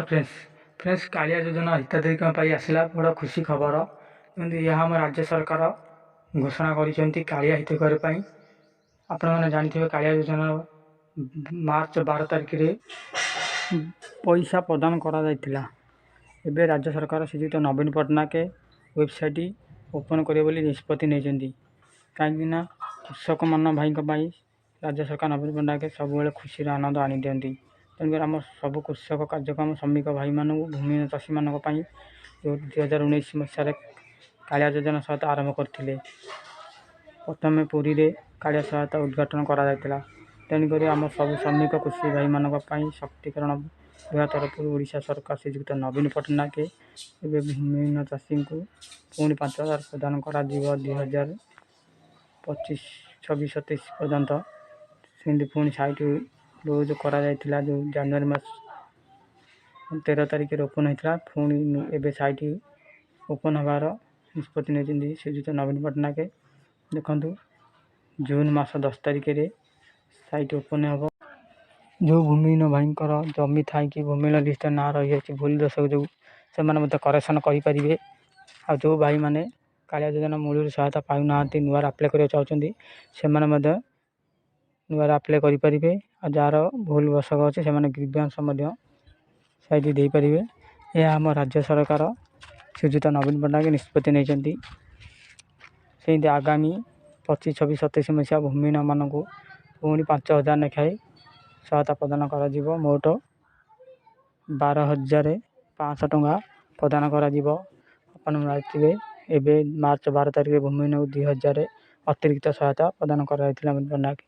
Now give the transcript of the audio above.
Friends friends Kaliya योजना हिताधिकारी आसला बड़ा खुशी खबर। यह आम राज्य सरकार घोषणा कर कालिया हितकारी आपण मैंने जानते कालिया योजना मार्च 12 तारिख रे पैसा प्रदान करा जायतिला। एबे राज्य सरकार श्रीयुक्त नवीन पट्टनायक वेबसाइट ओपन करे बोली निष्पत्ति नहीं कहीं कृषक मान भाई राज्य सरकार नवीन पट्टनायक सब खुशी आनंद आनी दिखती। तेणुकर आम सब कृषक कार्यक्रम श्रमिक भाई मान भूमिहीन चाषी मान 2019 मसीह कालिया योजना सहायता आरंभ करते। प्रथम पुरी रे कालिया सहायता उद्घाटन करा। तेणुकर आम सब श्रमिक कृषि भाई मान शक्तिकरण विभाग तरफ ओडिशा सरकार श्रीयुक्त नवीन पट्टनायक एवं भूमिहीन चाषी को पुणी 5,000 प्रदान कर 2025-26-27 पर्यंत सेमती पुणी साइट रोज करा जो जनवरी मास 13 तारिख ओपन होता पुणी एवं साइट ओपन हबार निष्पत्ति नहीं श्रीयुक्त नवीन पट्टनायक। देखु जून मास 10 तारिख साइट ओपन हम जो भूमिहीन भाई जमी थी भूमिहीन लिस्ट ना रही भूल दशक जो से करेक्शन करेंगे। आ जो भाई मैंने कालिया योजना मूल सहायता पाऊना नुआ आप्लाय करने चाहते से नुआ आप्लाय करेंगे। जार भूल दशक अच्छे से ग्रीवांस साइट दे पारे। यह आम राज्य सरकार श्रीयुक्त नवीन पट्टनायक निष्पत्ति नहीं से आगामी 25-26-27 मसीहा भूमिहीन मान को पुणी 5,000 लेखाएं सहायता प्रदान कर मोट 12,500 टंका प्रदान कर मार्च 12 तारिख भूमिहीन 2,000 अतिरिक्त सहायता प्रदान कर नवीन पट्टनायक।